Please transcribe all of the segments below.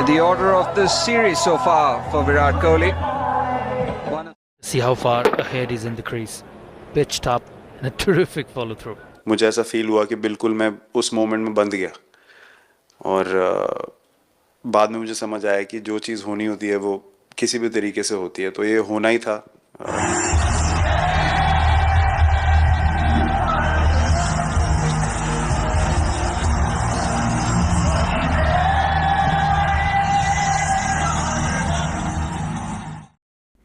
the order of the series so far for Virat Kohli. See how far ahead he's in the crease. Pitched up and a terrific follow through. मुझे ऐसा feel हुआ कि बिल्कुल मैं उस moment में बंद गया और बाद में मुझे समझ आया कि जो चीज़ होनी होती है वो किसी भी तरीके से होती है, तो ये होना ही था।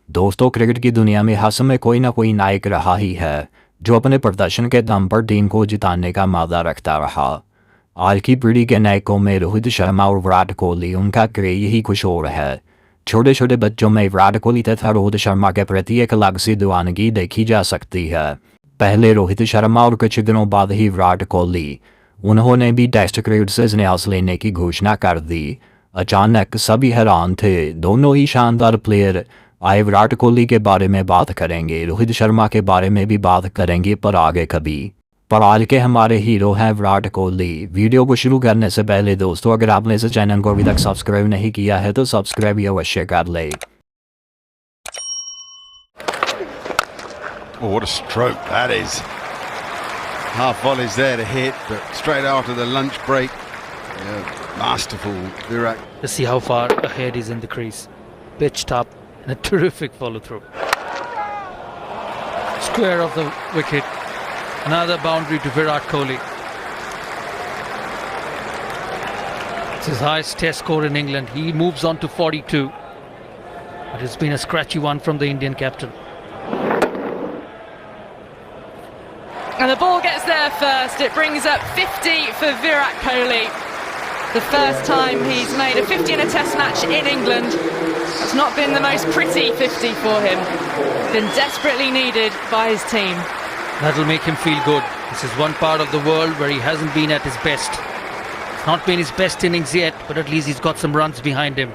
दोस्तों, क्रिकेट की दुनिया में हर समय कोई ना कोई नायक रहा ही है जो अपने प्रदर्शन के दम पर टीम को जिताने का मादा रखता रहा। आज की पीढ़ी के नायकों में रोहित शर्मा और विराट कोहली, उनका क्रेज ही कुछ और है। छोटे छोटे बच्चों में विराट कोहली तथा रोहित शर्मा के प्रति एक अलग सी दीवानगी देखी जा सकती है। पहले रोहित शर्मा और कुछ दिनों बाद ही विराट कोहली। उन्होंने भी टेस्ट क्रिकेट से संन्यास लेने की घोषणा कर दी। अचानक सभी हैरान थे। दोनों ही शानदार प्लेयर। आए विराट कोहली के बारे में बात करेंगे, रोहित शर्मा के बारे में भी बात करेंगे, पर आगे कभी। पर आज के हमारे हीरो हैं विराट कोहली। वीडियो को शुरू करने से पहले दोस्तों, अगर आपने इस चैनल को अभी तक सब्सक्राइब नहीं किया है तो सब्सक्राइब अवश्य कर ले। Oh, what a stroke that is. Half volleys there to hit, but straight after the lunch break. Yeah, masterful Virat. Let's see how far ahead he's in the crease. Pitched up and a terrific follow through. Square of the wicket. Another boundary to Virat Kohli. It's his highest test score in England. He moves on to 42. But it's been a scratchy one from the Indian captain. And the ball gets there first. It brings up 50 for Virat Kohli. The first time he's made a 50 in a test match in England. It's not been the most pretty 50 for him. Been desperately needed by his team. That'll make him feel good. This is one part of the world where he hasn't been at his best. It's not been his best innings yet, but at least he's got some runs behind him.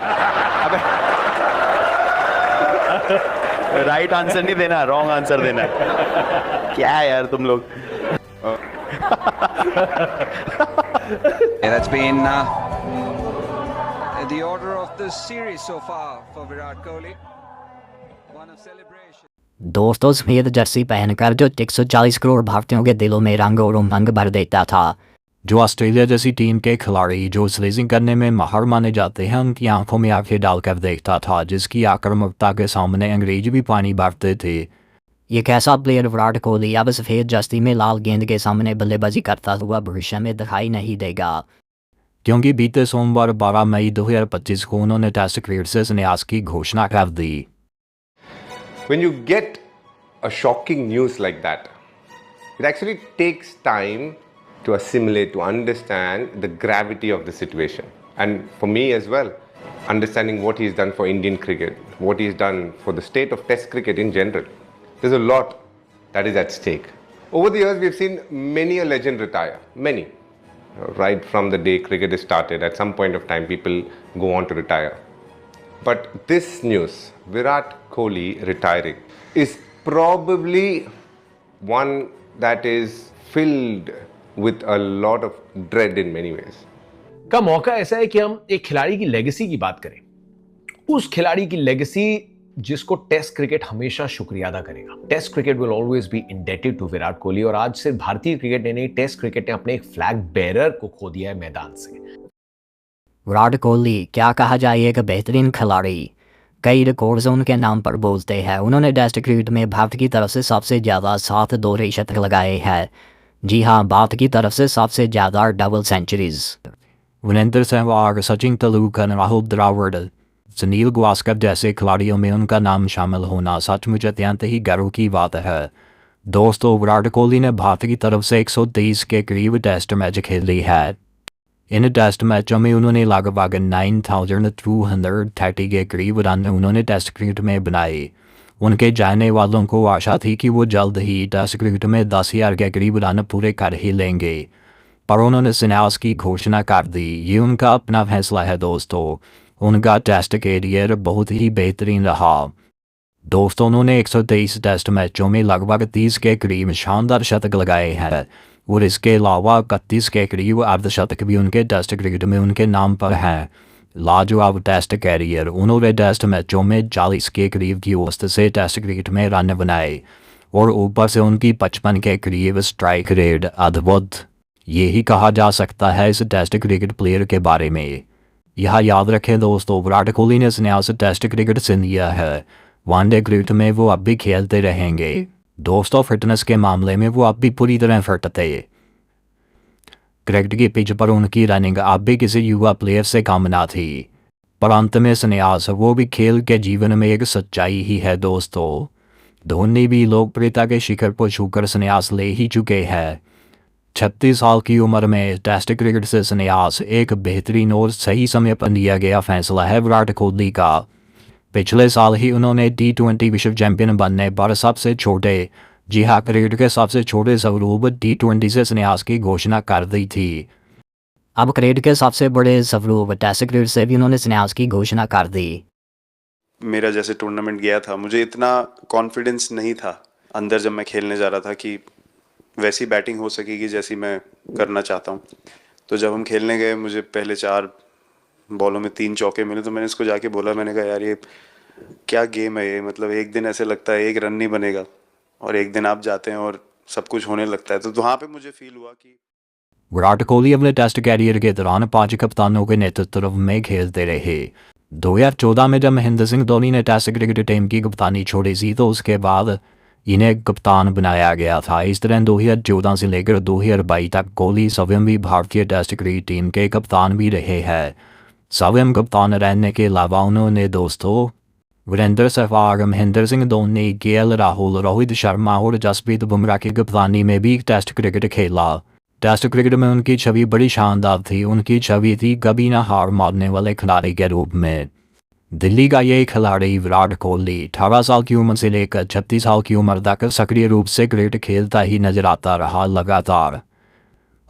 Right answer नहीं देना, wrong answer देना। क्या है यार तुम लोग। That's been the order of the series so far for Virat Kohli. One of celebration. दोस्तों, सफेद जर्सी पहनकर जो 140 करोड़ भारतीयों के दिलों में रंग और उमंग भर देता था, जो ऑस्ट्रेलिया जैसी टीम के खिलाड़ी जो स्लेजिंग करने में माहिर माने जाते हैं, उनकी आंखों में आंखें डालकर देखता था, जिसकी आक्रामकता के सामने अंग्रेज भी पानी भरते थे। एक ऐसा प्लेयर विराट कोहली अब सफेद जर्सी में लाल गेंद के सामने बल्लेबाजी करता हुआ भविष्य में दिखाई नहीं देगा, क्योंकि बीते सोमवार 12 मई 2025 को उन्होंने टेस्ट क्रिकेट से संन्यास की घोषणा कर दी। When you get a shocking news like that, it actually takes time to assimilate, to understand the gravity of the situation. And for me as well, understanding what he's done for Indian cricket, what he's done for the state of test cricket in general. There's a lot that is at stake. Over the years, we've seen many a legend retire, many. Right from the day cricket is started, at some point of time, people go on to retire. But this news, Virat Kohli retiring, is probably one that is filled with a lot of dread in many ways. का मौका ऐसा है कि हम एक खिलाड़ी की legacy की बात करें, उस खिलाड़ी की लेगेसी जिसको टेस्ट क्रिकेट हमेशा शुक्रिया अदा करेगा। Test cricket will always be indebted to Virat Kohli, और आज सिर्फ भारतीय क्रिकेट ने नहीं, टेस्ट क्रिकेट ने अपने एक फ्लैग बेरर को खो दिया है मैदान से। विराट कोहली क्या कहा जाए, एक बेहतरीन खिलाड़ी। कई रिकॉर्ड्स उनके नाम पर बोलते हैं। उन्होंने टेस्ट क्रिकेट में भारत की तरफ से सबसे ज़्यादा 7 दोहरे शतक लगाए हैं। जी हाँ, भारत की तरफ से सबसे ज़्यादा डबल सेंचुरीज। वीरेंद्र सहवाग, सचिन तेंदुलकर, राहुल द्रविड़, सुनील गावस्कर जैसे खिलाड़ियों में उनका नाम शामिल होना सचमुच अत्यंत ही गर्व की बात है। दोस्तों, विराट कोहली ने भारत की तरफ से 123 के करीब टेस्ट मैच खेली है। इन टेस्ट मैचों में उन्होंने लगभग 9,230 के करीब रन उन्होंने टेस्ट क्रिकेट में बनाए। उनके जाने वालों को आशा थी कि वो जल्द ही टेस्ट क्रिकेट में 10,000 के करीब रन पूरे कर ही लेंगे, पर उन्होंने संन्यास की घोषणा कर दी। ये उनका अपना फैसला है दोस्तों। उनका टेस्ट कैरियर बहुत ही बेहतरीन रहा। दोस्तों, उन्होंने 123 टेस्ट मैचों में लगभग 30 के करीब शानदार शतक लगाए हैं, और इसके अलावा 31 के करीब अर्धशतक भी उनके टेस्ट क्रिकेट में उनके नाम पर हैं। लाजवाब टेस्ट कैरियर। उन्होंने टेस्ट मैचों में 40 के करीब की औसत से टेस्ट क्रिकेट में रन बनाए और ऊपर से उनकी 55 के करीब स्ट्राइक रेट अद्भुत। यही कहा जा सकता है इस टेस्ट क्रिकेट प्लेयर के बारे में। यह याद रखें दोस्तों, विराट कोहली ने संन्यास टेस्ट क्रिकेट से लिया है। वनडे क्रिकेट में वो अब भी खेलते रहेंगे। दोस्तों, फिटनेस के मामले में वो अब भी पूरी तरह फिट थे। क्रिकेट की पिच पर उनकी रनिंग अब भी किसी युवा प्लेयर से कम ना थी। पर अंत में संन्यास वो भी खेल के जीवन में एक सच्चाई ही है दोस्तों। धोनी भी लोकप्रियता के शिखर पर छूकर संन्यास ले ही चुके हैं। 36 साल की उम्र में टेस्ट क्रिकेट से संन्यास एक बेहतरीन और सही समय पर लिया गया फैसला है विराट कोहली का। पिछले साल ही उन्होंने T20 विश्व चैंपियन बनने पर सबसे छोटे, जी हाँ, क्रिकेट के सबसे छोटे स्वरूप T20 से संन्यास की घोषणा कर दी थी। अब क्रिकेट के सबसे बड़े स्वरूप टेस्ट क्रिकेट से भी उन्होंने संन्यास की घोषणा कर दी। मेरा जैसे टूर्नामेंट गया था, मुझे इतना कॉन्फिडेंस नहीं था अंदर जब मैं खेलने जा रहा था कि वैसी बैटिंग हो सकेगी जैसी मैं करना चाहता हूँ। तो जब हम खेलने गए, मुझे पहले 4 बॉलों में 3 चौके मिले। तो मैंने इसको जाके बोला, मैंने कहा यार ये क्या गेम है ये, मतलब एक दिन ऐसे लगता है 1 रन नहीं बनेगा और एक दिन आप जाते हैं और सब कुछ होने लगता है। तो वहाँ पे मुझे फील हुआ कि विराट कोहली अपने टेस्ट कैरियर के दौरान 5 कप्तानों के नेतृत्व में खेलते रहे। 2014 में जब महेंद्र सिंह धोनी ने टेस्ट क्रिकेट टीम की कप्तानी छोड़ी थी तो उसके बाद इन्हें कप्तान बनाया गया था। इस तरह 2014 से लेकर 2022 तक कोहली स्वयं भी भारतीय टेस्ट क्रिकेट टीम के कप्तान भी रहे हैं। स्वयं कप्तान रहने के अलावा उन्होंने दोस्तों वीरेंद्र सहवाग, महेंद्र सिंह धोनी, KL राहुल, रोहित शर्मा और जसप्रीत बुमराह की कप्तानी में भी टेस्ट क्रिकेट खेला। टेस्ट क्रिकेट में उनकी छवि बड़ी शानदार थी। उनकी छवि थी कभी ना हार मारने वाले खिलाड़ी के रूप में। दिल्ली का यही खिलाड़ी विराट कोहली 18 साल की उम्र से लेकर 36 साल की उम्र तक सक्रिय रूप से क्रिकेट खेलता ही नजर आता रहा लगातार।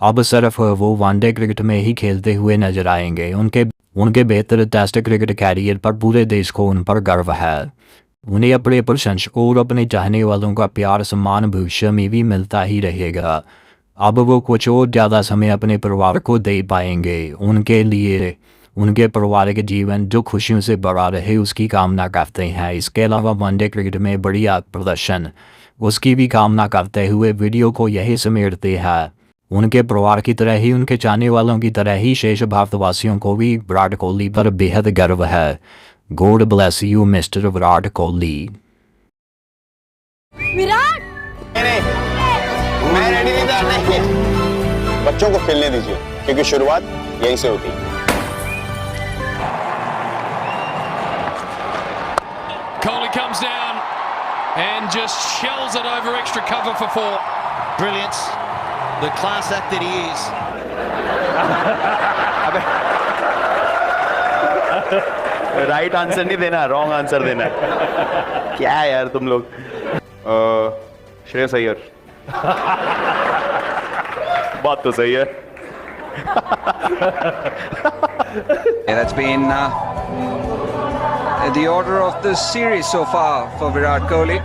अब सिर्फ वो वनडे क्रिकेट में ही खेलते हुए नजर आएंगे। उनके बेहतर टेस्ट क्रिकेट कैरियर पर पूरे देश को उन पर गर्व है। उन्हें अपने प्रशंसक और अपने चाहने वालों का प्यार सम्मान भविष्य में भी मिलता ही रहेगा। अब वो कुछ और ज़्यादा समय अपने परिवार को दे पाएंगे। उनके लिए उनके परिवार के जीवन जो खुशियों से भरा रहे उसकी कामना करते हैं। इसके अलावा वनडे क्रिकेट में बढ़िया प्रदर्शन उसकी भी कामना करते हुए वीडियो को यही समेटते हैं। उनके परिवार की तरह ही उनके चाहने वालों की तरह ही शेष भारतवासियों को भी विराट कोहली पर बेहद गर्व है। God bless you mister Virat Kohli. Virat मैं रेडी नहीं था। नहीं, बच्चों को खेलने दीजिए क्योंकि शुरुआत यहीं से होती है। Kohli comes down and just shells it over extra cover for 4. Brilliance. The class act that he is. Right answer नहीं देना, रॉन्ग आंसर देना। क्या है यार तुम लोग। श्रेयस अय्यर। बात तो सही है। That's been the order of the series so far for Virat Kohli.